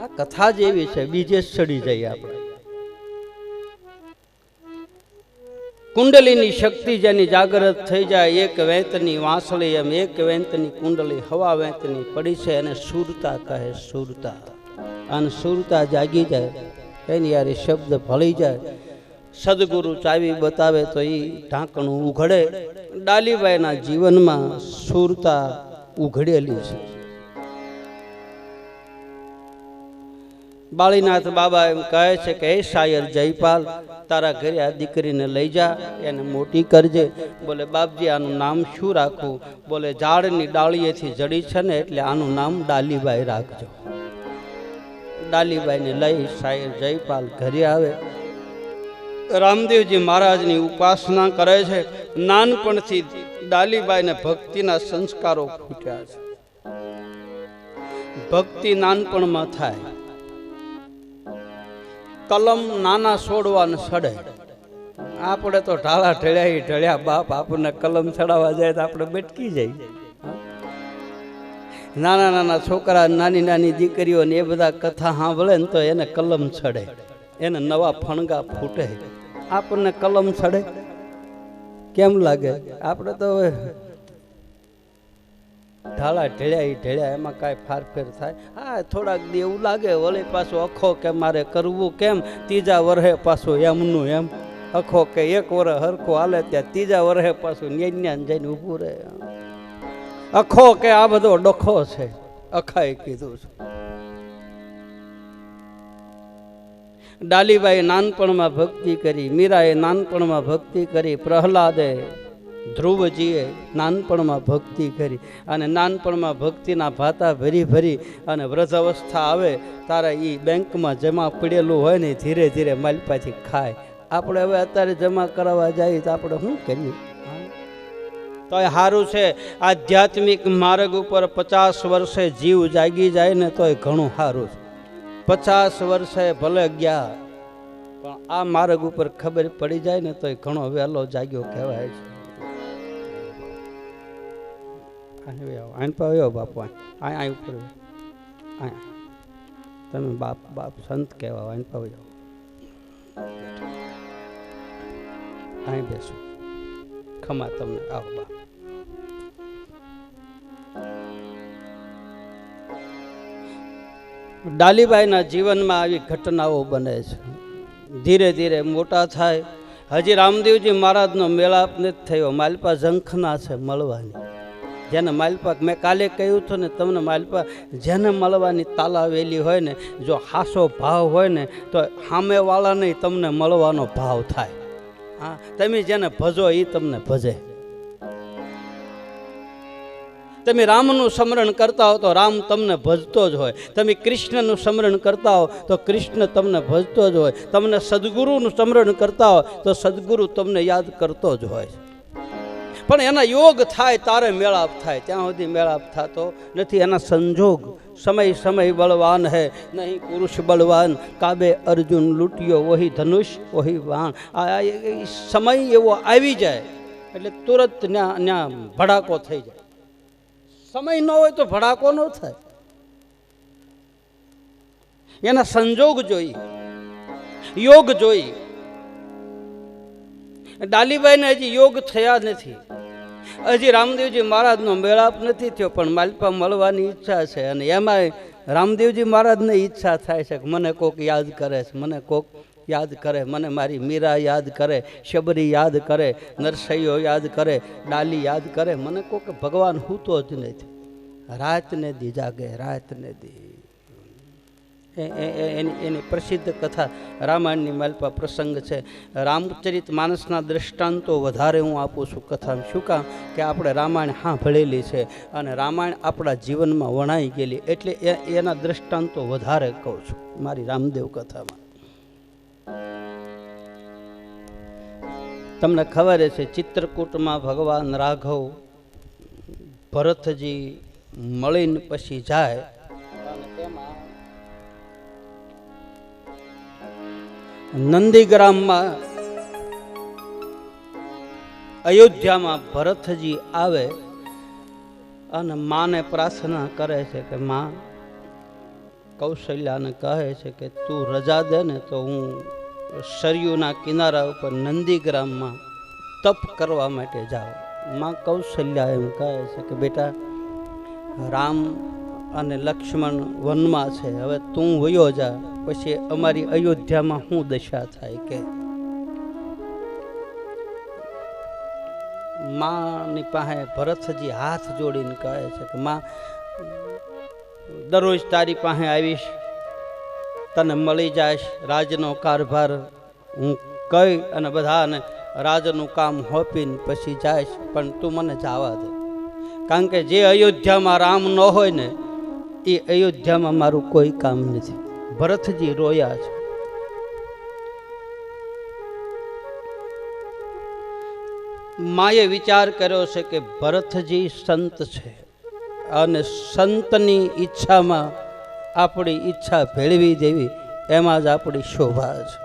આ કથા જ એવી છે, બીજે ચડી જઈએ આપણે. કુંડલીની શક્તિ જેની જાગૃત થઈ જાય, એક વેંતની વાંસળી એમ એક વેંતની કુંડલી હવા વેંતની પડી છે, એને સુરતા કહે. સુરતા અને સુરતા જાગી જાય, એની યાર શબ્દ ભળી જાય, સદગુરુ ચાવી બતાવે તો એ ઢાંકણું ઉઘડે. ડાલીબાઈના જીવનમાં સુરતા ઉઘડેલી છે. બાળીનાથ બાબા એમ કહે છે કે હે શાયર જયપાલ, તારા ઘરે આ દીકરીને લઈ જા, એને મોટી કરજે. બોલે બાપજી આનું નામ શું રાખું? બોલે ઝાડની ડાળીએથી જડી છે ને એટલે આનું નામ ડાલીબાઈ રાખજો. ડાલીબાઈને લઈ શાયર જયપાલ ઘરે આવે. રામદેવજી મહારાજની ઉપાસના કરે છે. નાનપણથી ડાલીબાઈને ભક્તિના સંસ્કારો ફૂટ્યા છે. ભક્તિ નાનપણમાં થાય. કલમ નાના છોડવાને સડે. આપણે તો ઢાળા ઢળ્યા બાપ, આપણને કલમ ચડાવવા જાય તો આપણે બેટકી જાય. નાના નાના છોકરા, નાની નાની દીકરીઓ ને એ બધા કથા સાંભળે ને તો એને કલમ ચડે, એને નવા ફણગા ફૂટે. આપણને કલમ ચડે કેમ લાગે? આપણે તો હવે ઢાળા ઢળ્યા એમાં કાંઈ ફારફેર થાય? હા, થોડાક દી એવું લાગે, વળી પાછું અખો કે મારે કરવું કેમ, ત્રીજા વર્ષે પાછું એમનું એમ. અખો કે એક વર્ષ હરખો હાલે ત્યાં ત્રીજા વર્ષે પાછું ન્યાન જઈને ઊભું રહે. અખો કે આ બધો ડખો છે, અખાએ કીધું છે. ડાલીબાઈ નાનપણમાં ભક્તિ કરી, મીરાએ નાનપણમાં ભક્તિ કરી, પ્રહલાદે ધ્રુવજીએ નાનપણમાં ભક્તિ કરી. અને નાનપણમાં ભક્તિના ભાતા ભરી ભરી અને વૃદ્ધ અવસ્થા આવે તારે એ બેંકમાં જમા પડેલું હોય ને ધીરે ધીરે માલપાથી ખાય. આપણે હવે અત્યારે જમા કરાવવા જઈએ તો આપણે શું કરીએ? તો એ સારું છે, આધ્યાત્મિક માર્ગ ઉપર 50 વર્ષે જીવ જાગી જાય ને તો એ ઘણું સારું છે. 50 વર્ષે ભલે ગયા પણ આ માર્ગ ઉપર ખબર પડી જાય ને તો એ ઘણો વહેલો જાગ્યો કહેવાય છે. બાપુ અહીં ઉપર તમે બાપ બાપ સંત કહેવા અહીં બેસો. ખમા તમને આવો બાપ. ડાલીબાઈના જીવનમાં આવી ઘટનાઓ બને છે. ધીરે ધીરે મોટા થાય. હજી રામદેવજી મહારાજનો મેળાપ નથી થયો. માલપા ઝંખના છે મળવાની. જેને માલપા મેં કાલે કહ્યું હતું ને તમને, માલપા જેને મળવાની તાલાવેલી હોય ને, જો હાસો ભાવ હોય ને તો સામેવાળાને તમને મળવાનો ભાવ થાય. હા, તમે જેને ભજો એ તમને ભજે. તમે રામનું સ્મરણ કરતા હો તો રામ તમને ભજતો જ હોય. તમે કૃષ્ણનું સ્મરણ કરતા હો તો કૃષ્ણ તમને ભજતો જ હોય. તમને સદગુરુનું સ્મરણ કરતા હો તો સદગુરુ તમને યાદ કરતો જ હોય. પણ એના યોગ થાય તારે મેળાપ થાય, ત્યાં સુધી મેળાપ થતો નથી. એના સંજોગ, સમય સમય બળવાન હે નહીં પુરુષ બળવાન, કાબે અર્જુન લૂંટ્યો વહી ધનુષ વહી બાણ. આ સમય એવો આવી જાય એટલે તુરત ત્યાં ભડાકો થઈ જાય. સમય ન હોય તો ભડાકો ન થાય. એના સંજોગ જોઈ, યોગ જોઈ. ડાલીબાઈને હજી યોગ થયા નથી. હજી રામદેવજી મહારાજનો મેળાપ નથી થયો પણ માલપા મળવાની ઈચ્છા છે. અને એમાં રામદેવજી મહારાજને ઈચ્છા થાય છે કે મને કોક યાદ કરે છે, મને કોક યાદ કરે, મને મારી મીરા યાદ કરે, શબરી યાદ કરે, નરસૈયો યાદ કરે, ડાલી યાદ કરે. મને કોક ભગવાન હૂતો જ નથી. રાત ને દી જાગે, રાત ને દી. એની પ્રસિદ્ધ કથા રામાયણની માલપા પ્રસંગ છે. રામચરિત માનસના દ્રષ્ટાંતો વધારે હું આપું છું કથા. શું કામ કે આપણે રામાયણ સાંભળેલી છે અને રામાયણ આપણા જીવનમાં વણાઈ ગયેલી, એટલે એના દ્રષ્ટાંતો વધારે કહું છું મારી રામદેવ કથામાં. તમને ખબર છે ચિત્રકૂટમાં ભગવાન રાઘવ ભરતજી મળીને પછી જાય અને તેમાં નંદીગ્રામમાં અયોધ્યામાં ભરતજી આવે અને માને પ્રાર્થના કરે છે કે માં કૌશલ્યાને કહે છે કે તું રજા દે ને તો હું સરયુના કિનારા ઉપર નંદીગ્રામમાં તપ કરવા માટે જાઉં. માં કૌશલ્યા એમ કહે છે કે બેટા, રામ અને લક્ષ્મણ વનમાં છે, હવે તું વયો જા, પછી અમારી અયોધ્યામાં શું દશા થાય કે. માની પાસે ભરતજી હાથ જોડીને કહે છે કે માં, દરરોજ તારી પાસે આવીશ, તને મળી જાય, રાજનો કારભાર હું કહી અને બધાને રાજનું કામ હોપીને પછી જાય, પણ તું મને જવા દે. કારણ કે જે અયોધ્યામાં રામ ન હોય ને એ અયોધ્યામાં મારું કોઈ કામ નથી. ભરતજી રોયા છે. માએ વિચાર કર્યો છે કે ભરતજી સંત છે અને સંતની ઈચ્છામાં આપણી ઈચ્છા ભેળવી દેવી, એમાં જ આપણી શોભા છે.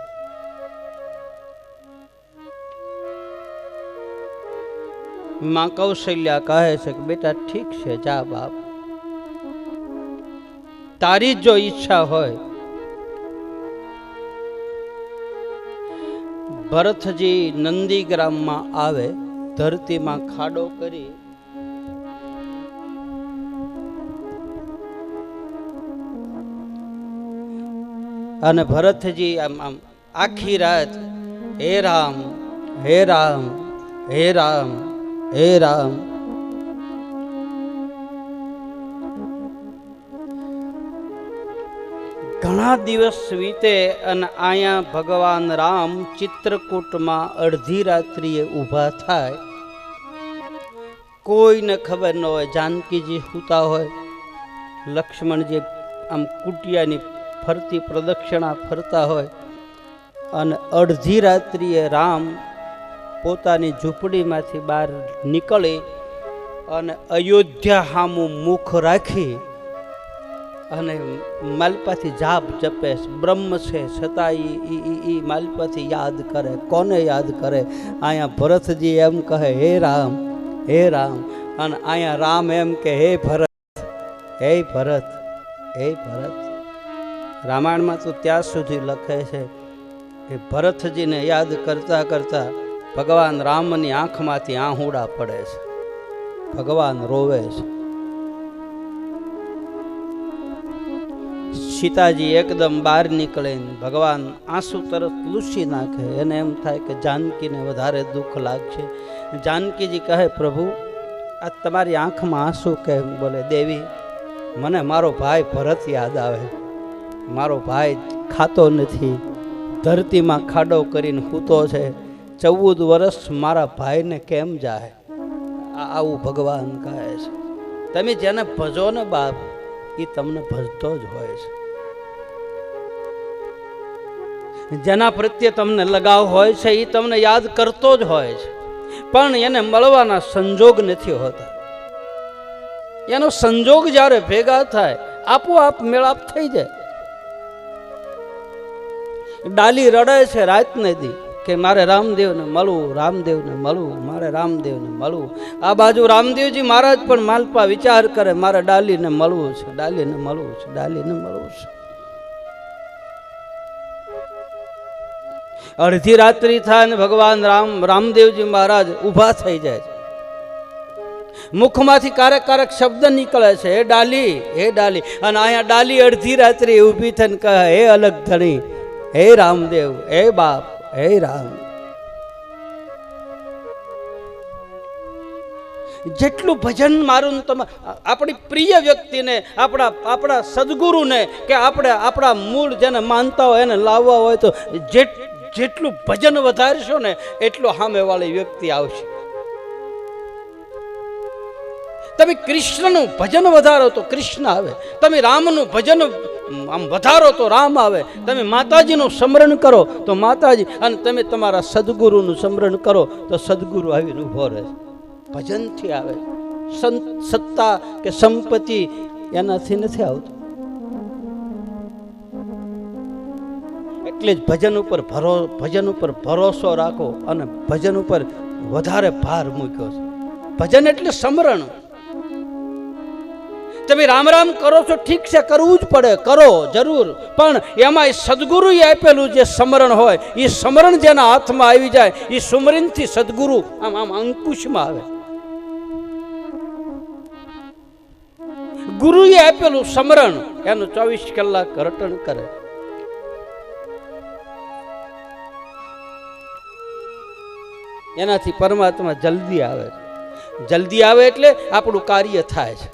માં કૌશલ્યા કહે છે કે બેટા ઠીક છે, જા બાપ, તારી જો ઈચ્છા હોય. ભરતજી નંદીગ્રામમાં આવે, ધરતીમાં ખાડો કરી અને ભરતજી આમ આખી રાત હે રામ, હે રામ, હે રામ, હે રામ. ઘણા દિવસ વીતે અને અહીંયા ભગવાન રામ ચિત્રકૂટમાં અડધી રાત્રિએ ઊભા થાય. કોઈને ખબર ન હોય. જાનકીજી સૂતા હોય, લક્ષ્મણજી આમ કુટિયાની ફરતી પ્રદક્ષિણા ફરતા હોય, અને અડધી રાત્રિએ રામ પોતાની ઝૂંપડીમાંથી બહાર નીકળી અને અયોધ્યા સામું મુખ રાખી અને માલપાથી જાપ જપે. બ્રહ્મ છે છતાં એ માલપાથી યાદ કરે. કોને યાદ કરે? અહીંયા ભરતજી એમ કહે હે રામ, હે રામ, અને અહીંયા રામ એમ કે હે ભરત, હે ભરત, હે ભરત. રામાયણમાં તો ત્યાં સુધી લખે છે કે ભરતજીને યાદ કરતા કરતા ભગવાન રામની આંખમાંથી આહુડા પડે છે, ભગવાન રોવે છે. સીતાજી એકદમ બહાર નીકળે, ભગવાન આંસુ તરત લૂછી નાખે. એને એમ થાય કે જાનકીને વધારે દુઃખ લાગશે. જાનકીજી કહે પ્રભુ, આ તમારી આંખમાં આંસુ કેમ? બોલે દેવી, મને મારો ભાઈ ભરત યાદ આવે. મારો ભાઈ ખાતો નથી, ધરતીમાં ખાડો કરીને સૂતો છે. 14 વર્ષ મારા ભાઈને કેમ જાય? આવું ભગવાન કહે છે. તમે જેને ભજો ને બાપ, એ તમને ભજતો જ હોય છે. જેના પ્રત્યે તમને લગાવ હોય છે એ તમને યાદ કરતો જ હોય છે, પણ એને મળવાના સંજોગ નથી હોતા. એનો સંજોગ જ્યારે ભેગા થાય આપોઆપ મેળાપ થઈ જાય. ડાલી રડે છે રાતને દી કે મારે રામદેવને મળવું, રામદેવને મળવું, મારે રામદેવને મળવું. આ બાજુ રામદેવજી મહારાજ પણ માલપા વિચાર કરે મારે ડાલીને મળવું છે, ડાલીને મળવું છે, ડાલીને મળવું છે. અડધી રાત્રિ થાય ને ભગવાન રામદેવજી મહારાજ ઊભા થઈ જાય છે. મુખમાંથી કારક કારક શબ્દ નીકળે છે, હે ડાલી, હે ડાલી. અને અહીંયા ડાલી અડધી રાત્રિ ઊભી થઈને કહે હે અલગ ધણી, હે રામદેવ, હે બાપ, હે રામ. જેટલું ભજન મારું આપણી પ્રિય વ્યક્તિને, આપણા સદગુરુને કે આપણા મૂળ જેને માનતા હોય એને લાવવા હોય તો જેટલું ભજન વધારશો ને એટલો સામેવાળી વ્યક્તિ આવશે. તમે કૃષ્ણનું ભજન વધારો તો કૃષ્ણ આવે. તમે રામનું ભજન આમ વધારો તો રામ આવે. તમે માતાજીનું સ્મરણ કરો તો માતાજી, અને તમે તમારા સદગુરુનું સ્મરણ કરો તો સદગુરુ આવીને ઊભો રહે. ભજનથી આવે. સત્તા કે સંપત્તિ એનાથી નથી આવતું. એટલે જ ભજન ઉપર ભરોસો રાખો અને ભજન ઉપર વધારે ભાર મૂક્યો છે. ભજન એટલે સ્મરણ. તમે રામ રામ કરો છો, ઠીક છે, કરવું જ પડે, કરો જરૂર, પણ એમાં સદગુરુએ આપેલું જે સ્મરણ હોય એ સ્મરણ જેના હાથમાં આવી જાય એ સુમરનથી સદગુરુ આમ આમ અંકુશમાં આવે. ગુરુએ આપેલું સ્મરણ એનું 24 કલાક રટણ કરે. એનાથી પરમાત્મા જલ્દી આવે. જલ્દી આવે એટલે આપણું કાર્ય થાય છે.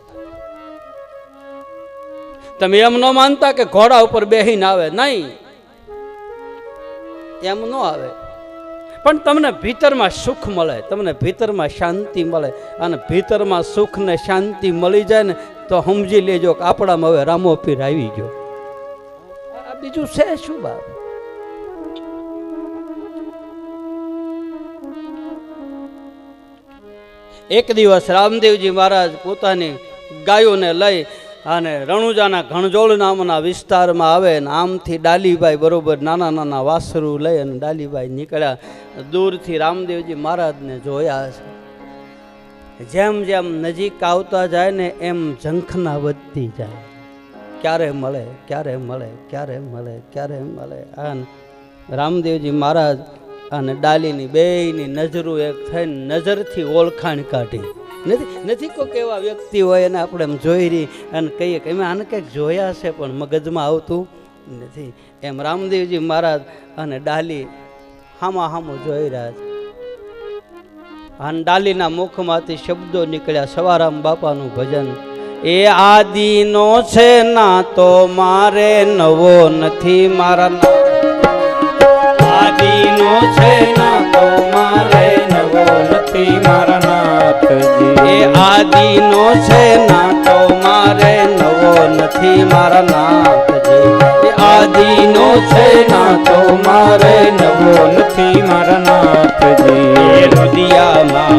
તમે એમ ન માનતા કે ઘોડા ઉપર બેહીને આવે, નહીં, એમ ન આવે. પણ તમને ભીતરમાં સુખ મળે, તમને ભીતરમાં શાંતિ મળે, અને ભીતરમાં સુખ ને શાંતિ મળી જાય ને તો સમજી લેજો કે આપણામાં હવે રામો પીર આવી ગયો. આ બીજું છે શું બાપ? એક દિવસ રામદેવજી મહારાજ પોતાની ગાયોને લઈ અને રણુજાના ઘણજોળ નામના વિસ્તારમાં આવે ને આમથી ડાલીભાઈ બરોબર નાના નાના વાસરું લઈ અને ડાલીભાઈ નીકળ્યા. દૂરથી રામદેવજી મહારાજને જોયા છે. જેમ જેમ નજીક આવતા જાય ને એમ ઝંખના વધતી જાય. ક્યારે મળે, ક્યારે મળે, ક્યારે મળે, ક્યારે મળે. અને રામદેવજી મહારાજ અને ડાલીની બેયની નજરું એક થઈને નજરથી ઓળખાણ કાઢી. નથી કોઈક એવા વ્યક્તિ હોય અને આપણે એમ જોઈ રહી અને કહીએ કે અમે આને કંઈક જોયા છે પણ મગજમાં આવતું નથી. એમ રામદેવજી મહારાજ અને ડાલી હામા હામો જોઈ રહ્યા છે. અને ડાલીના મુખમાંથી શબ્દો નીકળ્યા, સવારામ બાપાનું ભજન. એ આદિનો છે ના તો મારે નવો નથી, મારા આદિનો છે ના તો મારે નવો નથી, મારા નાથજી. એ આદિનો છે ના તો મારે નવો નથી, મારા નાથજી. એ આદિનો છે ના તો મારે નવો નથી, મારા નાથજી. એ રુદિયામાં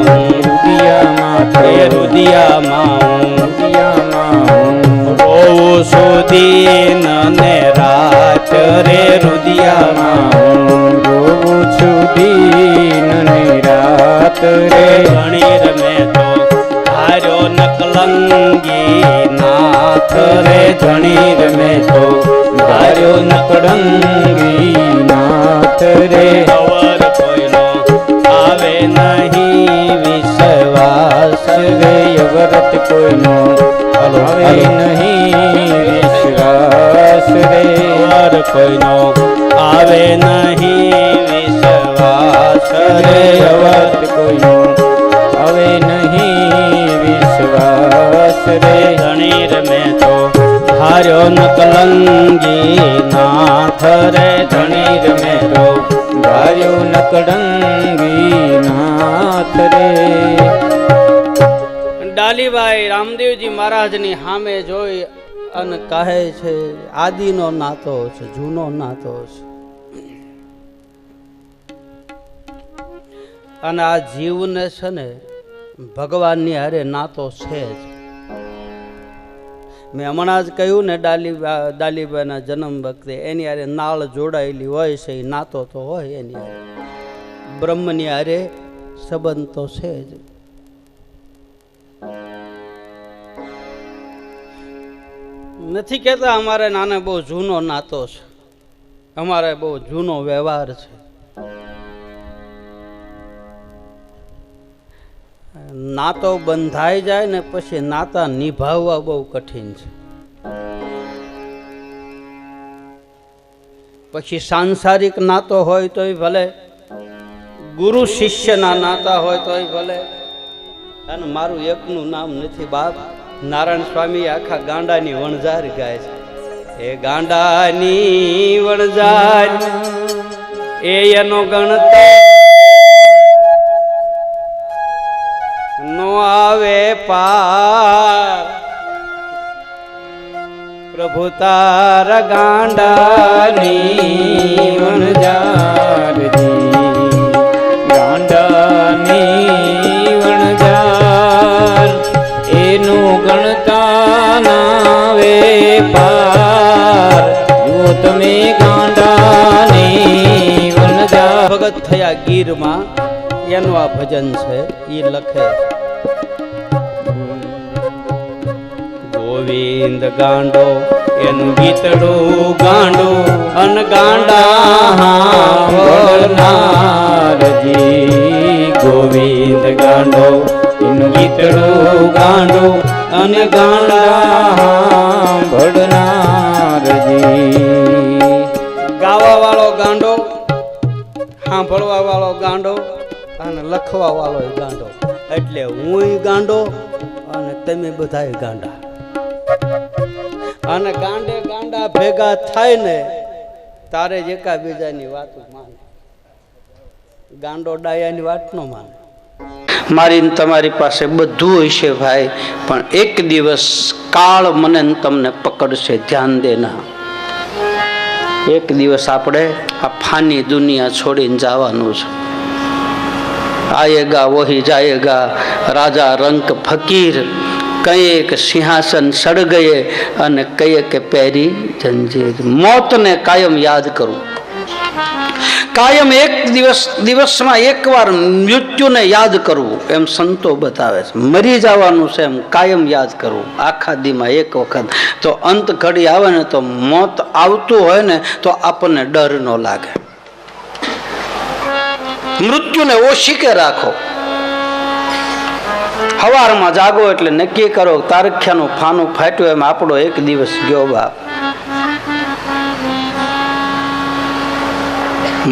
રોવું સુદીન ને રાત રે, રુદિયામાં રોવું સુદીન ને રાત રે. ગણીર મેં તો હાર્યો નકલંગી નાથ રે, ગણીર મેં તો હાર્યો નકળંગી નાથ રે. અવર કોઈનો આવે નહીં વિશ્વાસ રે, અવરત કોઈનો આવે નહીં વિશ્વાસ રે. અવર કોઈનો આવે નહીં વિશ્વાસ રે, અવર કોઈનો આવે નહીં વિશ્વાસ રે. ધણીર મેં તો હાર્યો નકલંગી નાથ રે, ધણીર મેં તો હાર્યો નકળંગી નાથ રે. ડાલીભાઈ રામદેવજી મહારાજની સામે જોઈ અને કહે છે આદિનો નાતો છે, જૂનો નાતો છે. અને આ જીવને છે ને ભગવાનની હારે નાતો છે જ. મેં હમણાં જ કહ્યું ને ડાલીભાઈના જન્મ વખતે એની હારે નાળ જોડાયેલી હોય છે, એ નાતો તો હોય એની હારે. બ્રહ્મની હારે સંબંધ તો છે જ. નથી કહેતા અમારે નાને બહુ જૂનો નાતો છે, અમારે બહુ જૂનો વ્યવહાર છે. નાતો બંધાઈ જાય ને પછી નાતા નિભાવવા બહુ કઠિન છે. પછી સાંસારિક નાતો હોય તોય ભલે, ગુરુ શિષ્યના નાતા હોય તોય ભલે. અને મારું એકનું નામ નથી બાપ, નારાયણ સ્વામી આખા ગાંડાની વણઝાર ગાય છે. એ ગાંડાની વણઝાર એ એનો ગણતા નો આવે પાર. પ્રભુ તાર ગાંડાની વણઝારજી, ગાંડાની વણઝાર એનું ગણતા નાવે પાર. જો તમે ગાંડાની વણઝાર. ભગત થયા ગીરમાં એનું આ ભજન છે, એ લખે ગોવિંદ ગાંડો એનું ગીતડું ગાંડો અન ગાંડા ભળનારજી ગોવિંદ ગાંડો એનું ગીતડું ગાંડો અને ગાંડા ભળનારજી ગાવા વાળો ગાંડો સાંભળવા વાળો ગાંડો અને લખવા વાળો ગાંડો એટલે હું ગાંડો અને તમે બધા ગાંડા અને ગાંડે ગાંડા ભેગા થાય ને તારે જ એકાબીજાની વાત માને ગાંડો ડાયાની વાત ન માને મારી તમારી પાસે બધું હોય છે ભાઈ પણ એક દિવસ કાળ મને તમને પકડશે ધ્યાન દેના એક દિવસ આપણે આ ફાની દુનિયા છોડીને જવાનું છે આયેગા વહી જાયેગા રાજા રંક ફકીર કહીએ કે સિંહાસન સડ ગયે અને કહીએ કે પહેરી જંજીર મોતને કાયમ યાદ કરું કાયમ એક દિવસમાં એકવાર મૃત્યુને યાદ કરવું એમ સંતો બતાવે છે મરી જવાનું છે એમ કાયમ યાદ કરવું આખા દીમાં એક વખત તો અંત ઘડી આવે ને તો મોત આવતું હોય ને તો આપણને ડર ન લાગે મૃત્યુને ઓશીકે રાખો સવારમાં જાગો એટલે નક્કી કરો તારખ્યાનું ફાનું ફાટ્યું એમ આપણો એક દિવસ ગયો બાપ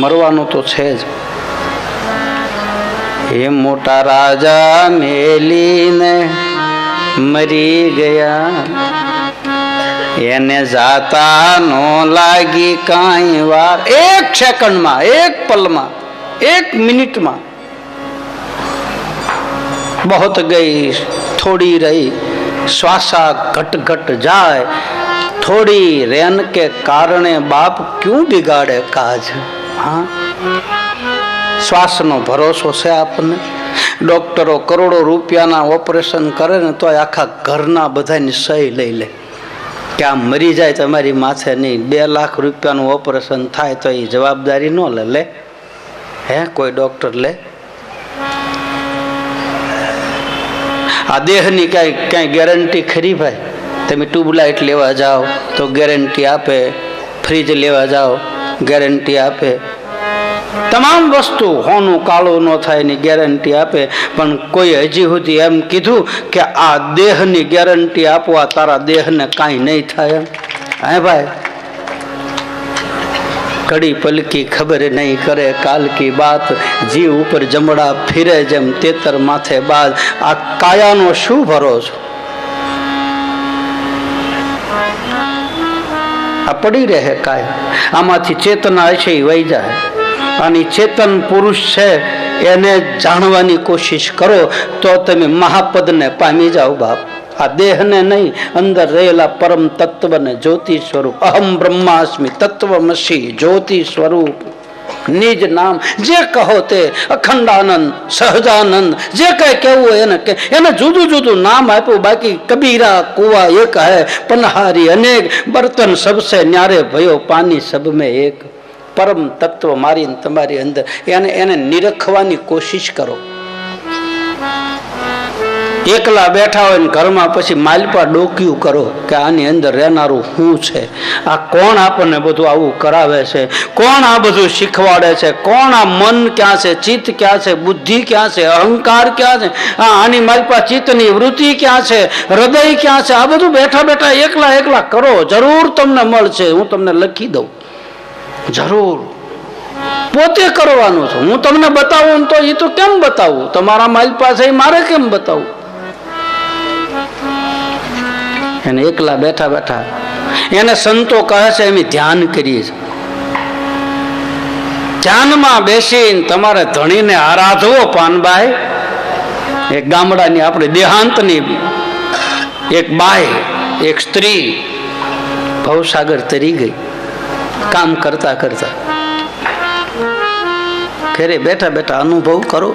મરવાનું તો છે જ એ મોટા રાજા મેલીને મરી ગયા એને જાતા નો લાગી કાંઈ વાર એક સેકન્ડમાં એક પલમાં એક મિનિટમાં बहुत गई थोड़ी रही श्वासा घट घट जाए थोड़ी रेन के कारणे बाप क्यों बिगाड़े काज हाँ श्वास नो भरोसो से आपने डॉक्टरो करोड़ों रुपया ऑपरेशन करे ने तो आखा घरना बधानी सही लई ले कि आ मरी जाए तमारी माथे नहीं 2 लाख रुपया ऑपरेशन थाय तो ये जवाबदारी न ले है कोई डॉक्टर ले आ देहनी कई गेरंटी खरी भाई तमे ट्यूबलाइट लेवा जाओ तो गेरंटी आपे फ्रीज लेवा जाओ गेरंटी आपे तमाम वस्तु होनु काळो न थाय नी गेरंटी आपे पण कोई हजी सुधी एम कीधुं के आ देहनी गेरंटी आपवा तारा देहने काई नहीं थाय है भाई कड़ी पलकी खबर नहीं करे काल की बात जीव ऊपर जमड़ा फिरे जम तेतर माथे बाज आ काया नो शू भरोसो आ पड़ी रहे काया आमाथी चेतना छे वही जाए आनी चेतन पुरुष छे एने जाणवानी कोशिश करो तो तमे महापद ने पामी जाओ बाप आ देह ने नहीं अंदर रहेला परम तत्व ने ज्योति स्वरूप अहम ब्रह्मास्मि तत्वमसि ज्योति स्वरूप निज नाम जे कहो ते अखंडानंद सहजानंद जे कहे केवू एने जुदू जुदू नाम आप्यो बाकी कबीरा कुआ एक है पनहारी अनेक बर्तन सबसे न्यारे भयो पानी सब में एक परम तत्व मारी तमारी अंदर एने निरखवानी कोशिश करो एकला बैठा हो घर में पछी मालपा डोक्यू करो कि आनी अंदर रहनारू हूँ छे आ कोण आपने बधु आवू करावे छे कोण आ बधु शीखवाड़े छे कोण आ मन क्या छे चित्त क्या छे बुद्धि क्या छे अहंकार क्या छे आनी मालपा चित्तनी वृत्ति क्या छे हृदय क्या छे आ बधु बैठा बैठा एकला एकला करो जरूर तमने मळशे हूँ तमने लखी दऊं जरूर पोते करवानुं छे हूँ तमने बतावुं तो ई तो केम बतावुं तमारा मालपा छे मारे केम बतावुं એને એકલા બેઠા બેઠા એને સંતો કહે છે અમે ધ્યાન કરીએ છીએ ધ્યાનમાં બેસીને તમારે ધણીને આરાધવો પાનબાઈ એક ગામડાની આપણે દેહાંતની એક બાઈ એક સ્ત્રી ભવસાગર તરી ગઈ કામ કરતા કરતા ઘરે બેઠા બેઠા અનુભવ કરો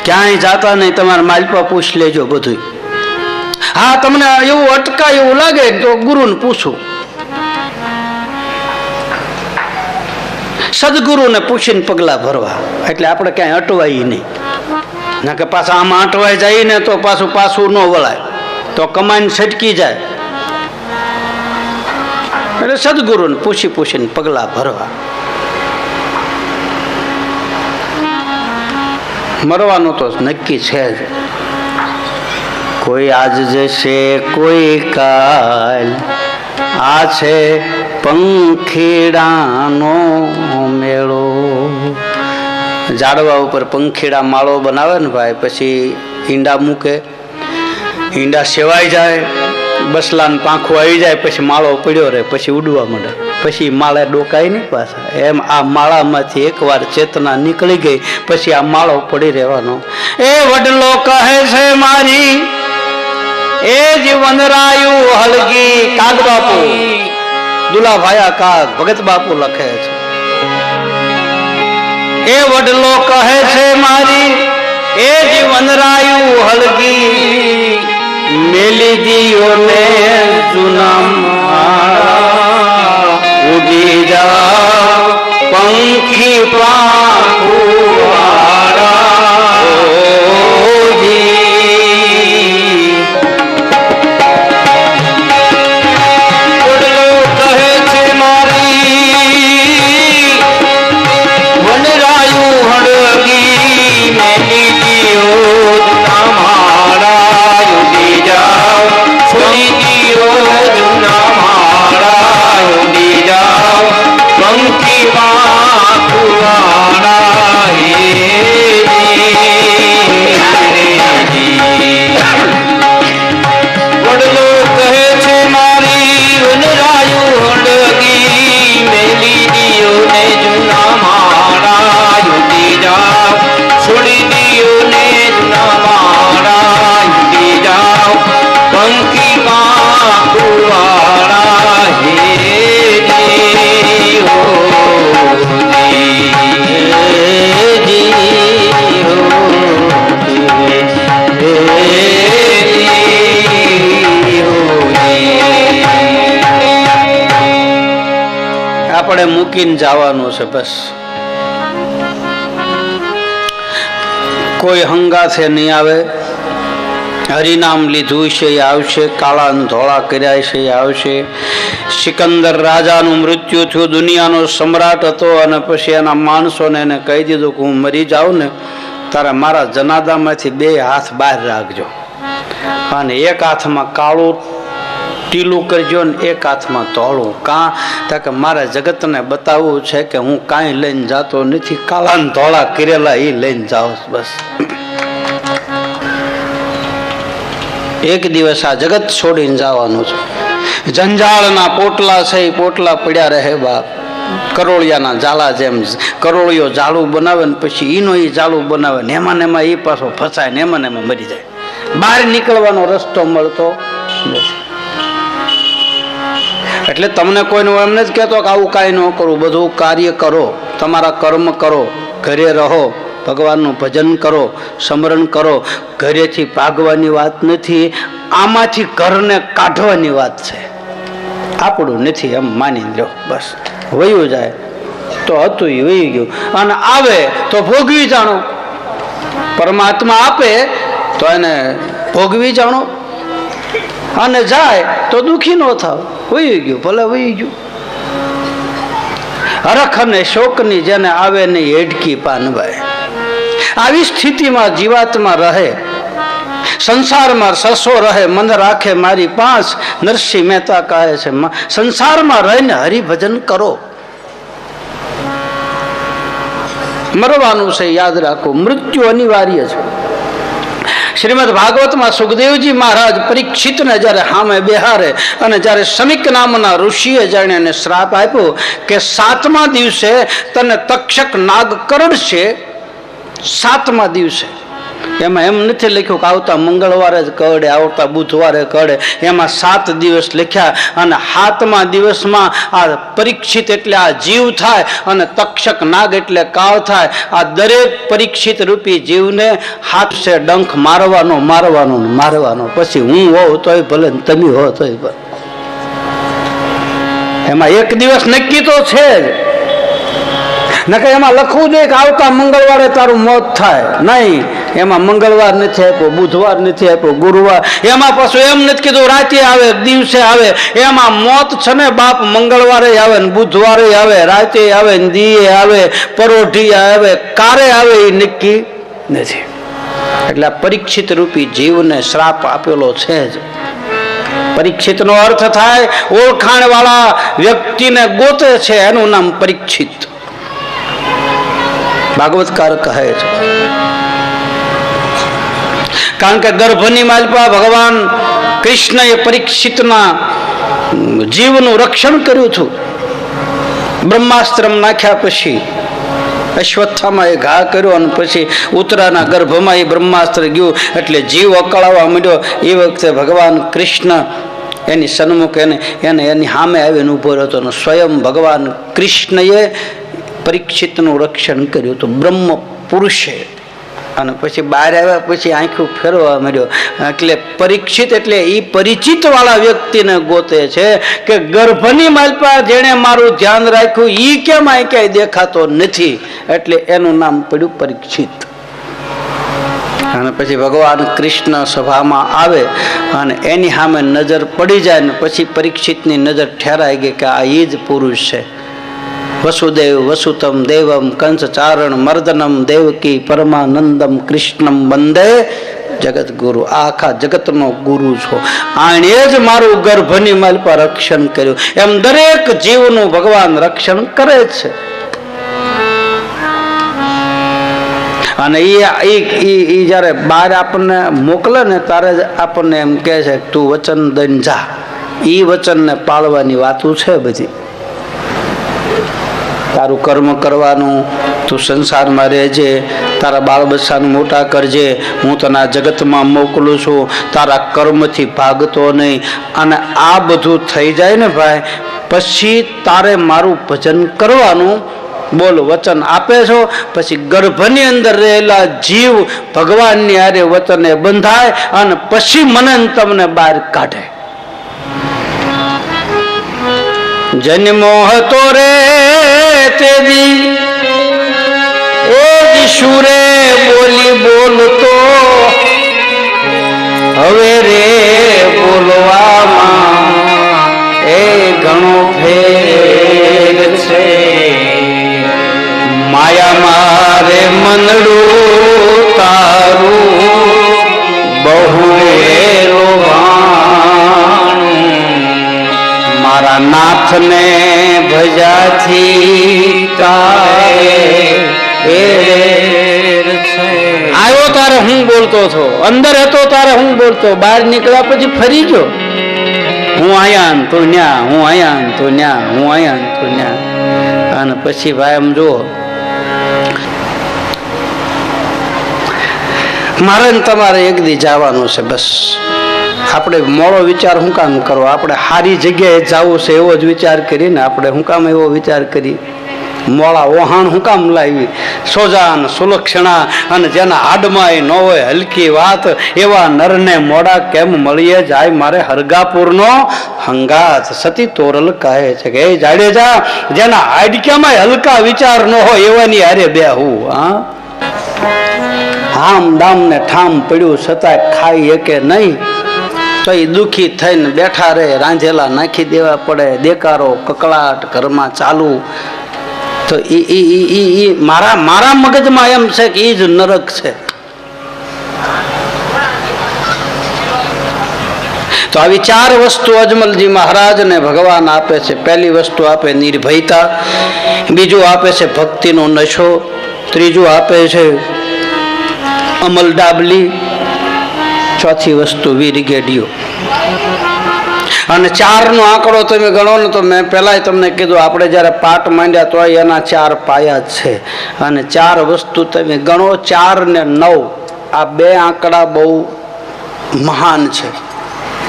ક્યાંય જાતા નહીં તમારા માલપા પૂછ લેજો બધું हाँ तमने एवं अटका एवं लगे तो गुरु ने पूछो सदगुरु ने पूछी पगला भरवा एटले आपणे क्या अटवाई नहीं ना के पाछा आम अटवाई जाए ने तो पाछू पाछू न वळाय તો કમાઈને છટકી જાય. એટલે સદગુરુને પૂછી પૂછીને પગલા ભરવા. મરવાનું તો નક્કી છે જ. કોઈ આજ જશે કોઈ કાલ, આ છે પંખીડાનો મેળો. ઝાડવા ઉપર પંખીડા માળો બનાવે ને ભાઈ, પછી ઈંડા મૂકે, ઈંડા સેવાઈ જાય, બસલાને પાંખું આવી જાય, પછી માળો પડ્યો રહે, પછી ઉડવા માંડે, પછી માળા ડોકાય નહીં પાછા. એમ આ માળામાંથી એકવાર ચેતના નીકળી ગઈ પછી આ માળો પડી રહેવાનો. એ વડલો કહે છે મારી એ જીવનરાયું હલગી. કાગ બાપુ, દુલાભાયા કાગ, ભગત બાપુ લખે છે. એ વડલો કહે છે મારી એ જીવનરાયું હલગી, મેલી દીઓ ને જુના ઉડી જા પંખી પાંખુવાળા. વડલો કહે છે મારી વનરાયું હળગી, મેલી દીઓ જુના માળા ઉડી જાઓ, છોડી દીઓ જુના માળા ઉડી જાઓ પંખી પાંખુવાળા. વડલો કહે છે મારી વનરાયું હળગી, મેલી દીઓ ને જુના માળા ઉડી જાઓ, છોડી દીઓ ને જુના માળા ઉડી જાઓ પંખી પાંખુવાળા. હે જી હો આપણે મૂકીને જવાનું છે બસ. કોઈ હંગાથે નહીં આવે. હરિનામ લીધું છે એ આવશે, કાળા ધોળા કર્યા છે એ આવશે. સિકંદર રાજાનું મૃત્યુ થયું, દુનિયાનો સમ્રાટ હતો, અને પછી એના માણસોને એને કહી દીધું કે હું મરી જાઉં ને તારે મારા જનાદામાંથી 2 હાથ બહાર રાખજો, અને એક હાથમાં કાળું ટીલું કરજો ને એક હાથમાં ધોળું. કાં કે મારા જગતને બતાવવું છે કે હું કાંઈ લઈને જાતો નથી, કાળા ને ધોળા કરેલા એ લઈને જાઉં બસ. એક દિવસ આ જગત છોડીને જવાનું છે. જંજાળના પોટલા છે એ પોટલા પડ્યા રહે બાપ. કરોળિયાના જાળા જેમ કરોળિયો જાળું બનાવે ને પછી ઈનો એ જાળું બનાવે ને એમાં એ પાછો ફસાય ને એમાં મરી જાય. બહાર નીકળવાનો રસ્તો મળતો નથી. એટલે તમને કોઈને એમ નથી કહેતો કે આવું કાંઈ ન કરું, બધું કાર્ય કરો, તમારા કર્મ કરો, ઘરે રહો, ભગવાનનું ભજન કરો, સ્મરણ કરો. ઘરેથી ભાગવાની વાત નથી, આમાંથી ઘરને કાઢવાની વાત છે. આપણું નથી એમ માની લો બસ. વયું જાય તો હતું એ વહી ગયું, અને આવે તો ભોગવી જાણો. પરમાત્મા આપે તો એને ભોગવી જાણો, અને જાય તો દુઃખી ન થાવ. વહી ગયું ભલે વહી ગયું. હરખ અને શોકની જેને આવે નહીં હેડકી પાનભાઈ. આવી સ્થિતિમાં જીવાત્મા રહે, સંસારમાં સસો રહે, મન રાખે મારી પાંચ. નરસિંહ મહેતા કહે છે સંસારમાં રહીને હરિભજન કરો. મરવાનું છે યાદ રાખો, મૃત્યુ અનિવાર્ય છે. શ્રીમદ ભાગવતમાં સુખદેવજી મહારાજ પરીક્ષિતને જ્યારે સામે બેહારે અને જ્યારે શમિક નામના ઋષિએ જાણે એને શ્રાપ આપ્યો કે 7મા દિવસે તને તક્ષક નાગ કરડશે. 7મા દિવસે. એમાં એમ નથી લખ્યું કે આવતા મંગળવારે જ કરડે, આવતા બુધવારે કરડે. એમાં 7 દિવસ લખ્યા, અને 7મા દિવસમાં આ પરીક્ષિત એટલે આ જીવ થાય, અને તક્ષક નાગ એટલે કાળ થાય. આ દરેક પરીક્ષિત રૂપી જીવને હાથ છે ડંખ મારવાનો મારવાનો મારવાનો. પછી હું હોઉં તોય ભલે, તમે હો તોય ભલે. એમાં એક દિવસ નક્કી તો છે જ. નકર એમાં લખવું જોઈએ કે આવતા મંગળવારે તારું મોત થાય. નહીં, એમાં મંગળવાર નથી આપ્યો, બુધવાર નથી આપ્યો, ગુરુવાર, એમાં પાછું એમ નથી કીધું રાતે આવે દિવસે આવે. એમાં મોત છે ને બાપ મંગળવારે આવે ને બુધવારે આવે, રાતે આવે ને દીએ આવે, પરોઢી આવે, કારે આવે એ નક્કી નથી. એટલે આ પરીક્ષિત રૂપી જીવને શ્રાપ આપેલો છે જ. પરીક્ષિત નો અર્થ થાય ઓળખાણ વાળા વ્યક્તિને ગોતે છે, એનું નામ પરીક્ષિત. ભાગવતકાર કહે છે કારણ કે ગર્ભની માલપા ભગવાન કૃષ્ણએ પરીક્ષિતના જીવનું રક્ષણ કર્યું હતું. બ્રહ્માસ્ત્ર નાખ્યા પછી અશ્વત્થામાં એ ઘા કર્યો અને પછી ઉત્તરાના ગર્ભમાં એ બ્રહ્માસ્ત્ર ગયું એટલે જીવ અકળાવવા માંડ્યો. એ વખતે ભગવાન કૃષ્ણ એની સન્મુખ એની સામે આવીને ઉભો હતો અને સ્વયં ભગવાન કૃષ્ણએ પરીક્ષિતનું રક્ષણ કર્યું હતું બ્રહ્મ પુરુષે. અને પછી બહાર આવ્યા પછી આંખું ફેરવા માંડ્યો. એટલે પરીક્ષિત એટલે એ પરિચિત વાળા વ્યક્તિને ગોતે છે કે ગર્ભની માલપા જેણે મારું ધ્યાન રાખ્યું એ કેમ આ ક્યાંય દેખાતો નથી, એટલે એનું નામ પડ્યું પરીક્ષિત. અને પછી ભગવાન કૃષ્ણ સભામાં આવે અને એની સામે નજર પડી જાય ને પછી પરીક્ષિતની નજર ઠેરાઈ ગઈ કે આ એ જ પુરુષ છે. વસુદેવ વસુતમ દેવમ કંસ ચારણ મર્દનમ દેવકી પરમાનંદમ કૃષ્ણમ વંદે જગત ગુરુ. આખા જગતનો ગુરુ છો, આણે જ મારું ગર્ભની માલ પર રક્ષણ કર્યું. એમ દરેક જીવનું ભગવાન રક્ષણ કરે છે. અને એ જયારે બહાર આપણને મોકલે ને ત્યારે જ આપણને એમ કહે છે તું વચન દઈને જા. એ વચનને પાળવાની વાતું છે બધી. તારું કર્મ કરવાનું, તું સંસારમાં રહેજે, તારા બાળ બચ્ચાને મોટા કરજે, હું તને આ જગતમાં મોકલું છું, તારા કર્મથી ભાગતો નહીં. અને આ બધું થઈ જાય ને ભાઈ પછી તારે મારું ભજન કરવાનું. બોલ વચન આપે છો પછી ગર્ભની અંદર રહેલા જીવ ભગવાનની હારે વચને બંધાય અને પછી મને તમને બહાર કાઢે. જન્મો હતો રે તેદી એ ઈશુરે બોલી બોલતો, હવે રે બોલવામાં એ ઘણો ફેર છે. માયા મારે મનડું તારું બહુ મારા નાથને ભજાથી આવ્યો તારે હું બોલતો હતો, અંદર હતો તારે હું બોલતો, બહાર નીકળ્યા પછી ફરી ગયો. હું આયા ને તું ન્યા, હું આયા ને તું ન્યા, હું આયા ને તું ન્યા. અને પછી ભાઈ એમ જુઓ મારે ને તમારે એક દી જવાનું છે. બસ આપણે મોડો વિચાર શું કામ કરવો? આપણે સારી જગ્યાએ જવું છે એવો જ વિચાર કરીને આપણે શું કામ એવો વિચાર કરી? મોડા ઓહાણ શું કામ લાવી? સોજાન સુલક્ષણા અને જેના હાડમાં ન હોય હલકી વાત એવા નરને મોડા કેમ મળીએ જાય મારે હરગાપુરનો હંગાત. સતી તોરલ કહે છે કે એ જાડેજા જેના હાડક્યામાં હલકા વિચાર ન હોય એવાની હારે બેહું. હા હામ દામ ને ઠામ પડ્યું છતાંય ખાઈ કે નહીં તો એ દુઃખી થઈને બેઠા રહે. રાંધેલા નાખી દેવા પડે, દેકારો કકળાટ ઘરમાં ચાલુ. તો મારા મગજમાં એમ છે કે એ જ નરક છે. તો આવી ચાર વસ્તુ અજમલજી મહારાજને ભગવાન આપે છે. પહેલી વસ્તુ આપે નિર્ભયતા, બીજું આપે છે ભક્તિનો નશો, ત્રીજું આપે છે અમલ ડાબલી, ચોથી વસ્તુ વીરગેડિયો. અને ચારનો આંકડો તમે ગણો ને તો મેં પહેલા તમને કીધું આપણે જ્યારે પાઠ માંડ્યા તો એના ચાર પાયા જ છે. અને ચાર વસ્તુ તમે ગણો, 4 ને 9 આ બે આંકડા બહુ મહાન છે.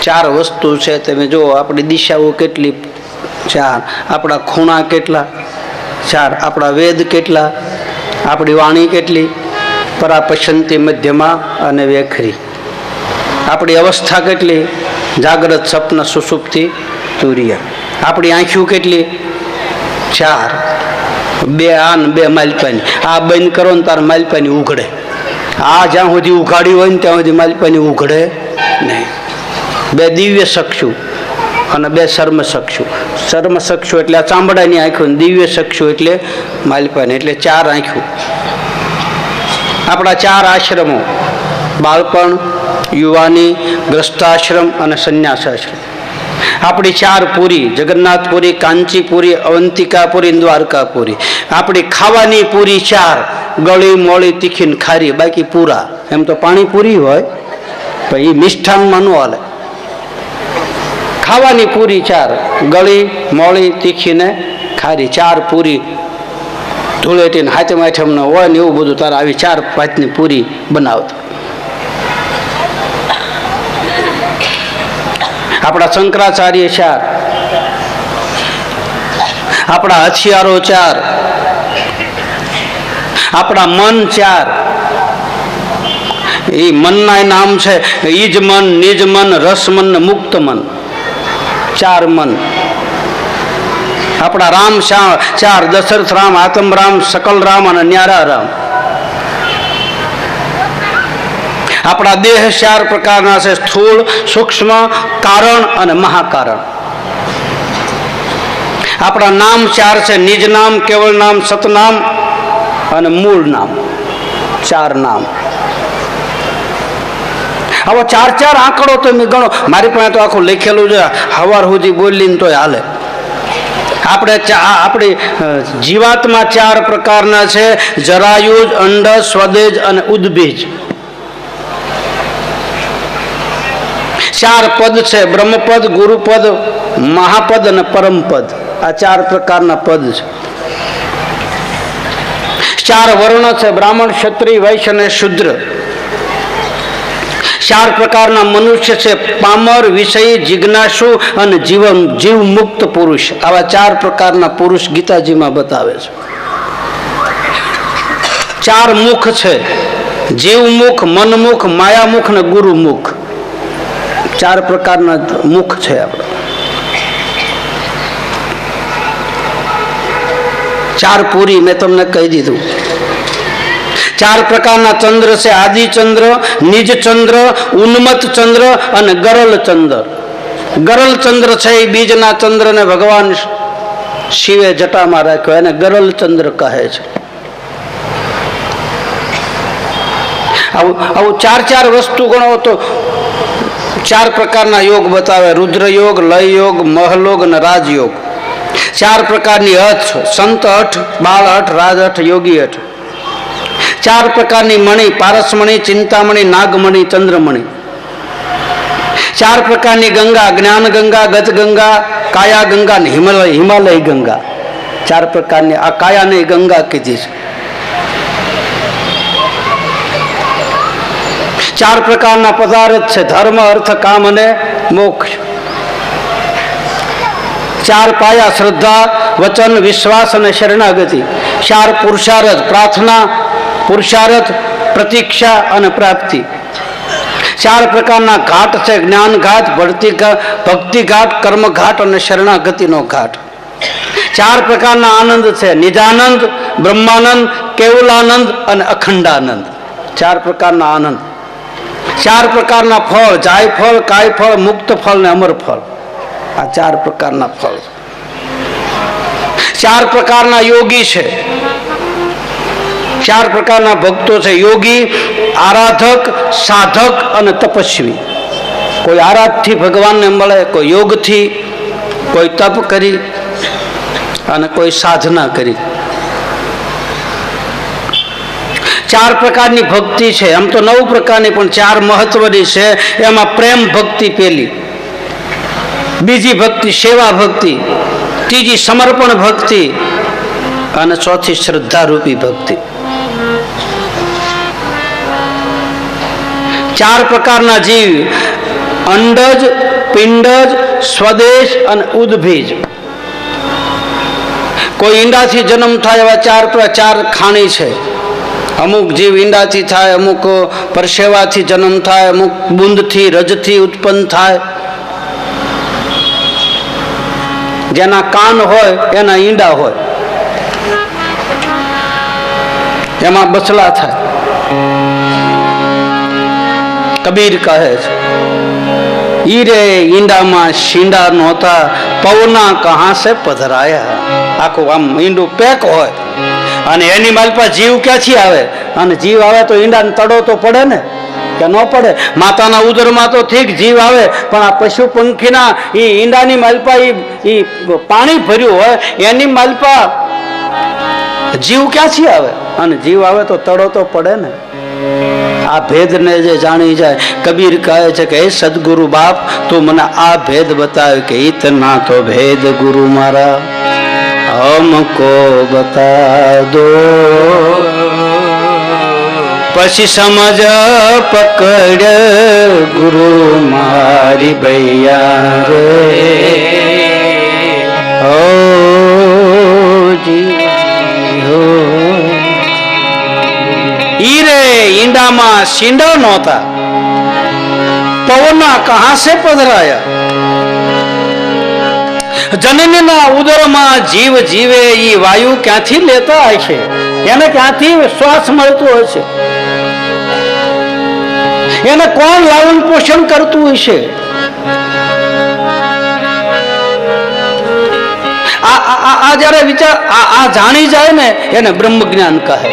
4 વસ્તુ છે. તમે જુઓ આપણી દિશાઓ કેટલી, 4. આપણા ખૂણા કેટલા, 4. આપણા વેદ કેટલા, આપણી વાણી કેટલી, પરાપશંતિ મધ્યમાં અને વેખરી. આપણી અવસ્થા કેટલી, જાગ્રત સ્વપ્ન સુષુપ્તિ તુર્ય. આપણી આંખ્યું કેટલી, 4. 2 આન 2 માલપાની. આ બંધ કરો ને તાર માલપાની ઉઘડે. આ જ્યાં સુધી ઉઘાડી હોય ને ત્યાં સુધી માલિપાની ઉઘડે નહીં. બે દિવ્ય ચક્ષુ અને બે સર્મચક્ષુ. સર્મચક્ષુ એટલે આ ચામડાની આંખો, દિવ્ય ચક્ષુ એટલે માલિપાની, એટલે 4 આંખો. આપણા 4 આશ્રમો: બાળપણ, યુવાની, ગ્રસ્તાશ્રમ અને સંન્યાસાશ્રમ. આપણી 4 પૂરી: જગન્નાથપુરી, કાંચીપુરી, અવંતિકાપુરી, દ્વારકાપુરી. આપણી ખાવાની પૂરી 4: ગળી, મોળી, તીખી ને ખારી. બાકી પૂરા. એમ તો પાણીપુરી હોય પણ એ મિષ્ઠાનમાં ન હાલે. ખાવાની પૂરી 4: ગળી, મોળી, તીખી ને ખારી. 4 પૂરી ધૂળેટી ને હાથે માથે હોય ને એવું બધું તારે આવી 4-5ની પૂરી બનાવતો. આપણા શંકરાચાર્ય 4, આપણા હથિયારો 4, આપણા મન 4. એ મનના નામ છે ઈજ મન, નિજ મન, રસ મન ને મુક્ત મન. 4 મન. આપણા રામ 4: દશરથ રામ, આતમ રામ, સકલ રામ અને ન્યારા રામ. આપણા દેહ 4 પ્રકારના છે: સ્થૂળ, સૂક્ષ્મ, કારણ અને મહાકારણ. આપણા નામ 4 છે: નિજ નામ, કેવળ નામ, સતનામ અને મૂળ નામ. 4 નામ. હવે 4 આંકડો તમે ગણો. મારી પાસે તો આખું લખેલું છે, સવાર સુધી બોલીને તોય હાલે. આપણી જીવાતમાં 4 પ્રકારના છે: જરાયુજ, અંડજ, સ્વદેજ અને ઉદ્બીજ. 4 પદ છે: બ્રહ્મપદ, ગુરુપદ, મહાપદ અને પરમપદ. આ 4 પ્રકારના પદ છે. 4 વર્ણ છે: બ્રાહ્મણ, ક્ષત્રિય, વૈશ્ય અને શૂદ્ર. 4 પ્રકારના મનુષ્ય છે: પામર, વિષયી, જિજ્ઞાસુ અને જીવ મુક્ત પુરુષ. આવા 4 પ્રકારના પુરુષ ગીતાજીમાં બતાવે છે. 4 મુખ છે: જીવમુખ, મનમુખ, માયામુખ અને ગુરુમુખ. 4 પ્રકારના મુખ છે આપણા. 4 પૂરી મેં તમને કહી દીધું. 4 પ્રકારના ચંદ્ર છે: આદિ ચંદ્ર, નિજ ચંદ્ર, ઉન્મત ચંદ્ર અને ગરલ ચંદ્ર. ગરલ ચંદ્ર છે એ બીજના ચંદ્રને ભગવાન શિવે જટામાં રાખ્યો, એને ગરલ ચંદ્ર કહે છે. આવું 4 વસ્તુ ગણો તો 4 પ્રકારના યોગ બતાવે: રુદ્ર યોગ, લય યોગ, મહલોગ અને રાજયોગ. 4 પ્રકારની હઠ: સંત હઠ, બાળ હઠ, રાજ હઠ, યોગી હઠ. 4 પ્રકારની મણી: પારસમણી, ચિંતામણી, નાગમણી, ચંદ્રમણી. 4 પ્રકારની ગંગા: જ્ઞાન ગંગા, ગત ગંગા, કાયા ગંગા ને હિમાલય ગંગા. 4 પ્રકારની આ કાયાને ગંગા કીધી છે. 4 પ્રકારના પદાર્થ છે: ધર્મ, અર્થ, કામ અને મોક્ષ. 4 પાયા: શ્રદ્ધા, વચન, વિશ્વાસ અને શરણાગતિ. 4 પુરુષાર્થ: પ્રાર્થના, પુરુષાર્થ, પ્રતીક્ષા અને પ્રાપ્તિ. 4 પ્રકારના ઘાટ છે: જ્ઞાન ઘાટ, ભક્તિ ઘાટ, કર્મ ઘાટ અને શરણાગતિનો ઘાટ. 4 પ્રકારના આનંદ છે: નિજાનંદ, બ્રહ્માનંદ, કેવલાનંદ અને અખંડાનંદ. 4 પ્રકારના આનંદ. 4 પ્રકારના ફળ: જાયફળ, કાયફળ, મુક્ત ફળ ને અમર ફળ. આ 4 પ્રકારના ફળ. 4 પ્રકારના યોગી છે. 4 પ્રકારના ભક્તો છે: યોગી, આરાધક, સાધક અને તપસ્વી. કોઈ આરાધથી ભગવાનને મળે, કોઈ યોગથી, કોઈ તપ કરી અને કોઈ સાધના કરી. 4 પ્રકારની ભક્તિ છે. આમ તો 9 પ્રકારની, પણ 4 મહત્વની છે. એમાં પ્રેમ ભક્તિ પેલી, બીજી ભક્તિ સેવા ભક્તિ, ત્રીજી સમર્પણ ભક્તિ અને ચોથી શ્રદ્ધારૂપી ભક્તિ. 4 પ્રકારના જીવ: અંડજ, પિંડજ, સ્વદેશ અને ઉદ્ભીજ. કોઈ ઈંડાથી જન્મ થાય એવા 4 ખાણી છે. અમુક જીવ ઈંડાથી થાય, અમુક પરસેવાથી જન્મ થાય, અમુક બુંદથી, રજથી ઉત્પન્ન થાય. જેના કાન હોય એના ઈંડા હોય, એમાં બચલા થાય. કબીર કહે છે, ઈરે ઈંડામાં શીંડા નહોતા, પવના કહાં સે પધરાયા. આખું આમ ઈંડું પેક હોય અને એની માલપા જીવ ક્યાંથી આવે? અને જીવ આવે તો ઈંડાને તડો તો પડે ને, કે ન પડે? માતાના ઉદરમાં તો ઠીક જીવ આવે, પણ આ પશુ પંખીના એ ઈંડાની માલપા એ પાણી ભર્યું હોય એની માલપા જીવ ક્યાંથી આવે? અને જીવ આવે તો તડો તો પડે ને. આ ભેદને જે જાણી જાય, કબીર કહે છે કે હે સદગુરુ બાપ, તું મને આ ભેદ બતાવ કે ઇતના તો ભેદ ગુરુ મારા હમકો બતા દો, પછી સમજ પકડ ગુરુ મારી ભૈયા રે. હો જી હો. ઈરે ઈંડામાં શીંડા નહોતા, પવના કહાં સે પધરાયા. જનનીના ઉદરમાં જીવ જીવે ઈ વાયુ ક્યાંથી લેતા હશે? એને ક્યાંથી શ્વાસ મળતો હશે? એને કોણ લાલન પોષણ કરતું હશે? આ જયારે વિચાર આ જાણી જાય ને એને બ્રહ્મ જ્ઞાન કહે છે.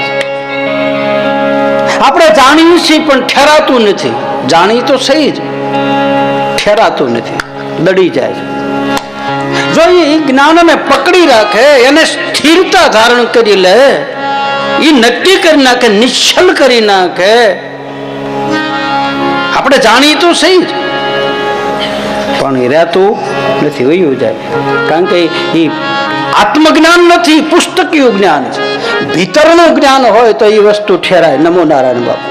આપણે જાણીએ છીએ પણ ઠેરાતું નથી. જાણી તો સહી જ, ઠેરાતું નથી, દડી જાય છે. જો એ જ્ઞાનને પકડી રાખે, એને સ્થિરતા ધારણ કરી લે, એ નક્કી કરી નાખે, નિશ્ચલ કરી નાખે. આપણે જાણીએ તો સહી જ પણ એ રહેતું નથી, વયું જાય. કારણ કે એ આત્મજ્ઞાન નથી, પુસ્તકીય જ્ઞાન છે. ભીતરનું જ્ઞાન હોય તો એ વસ્તુ ઠેરાય. નમો નારાયણ બાપુ.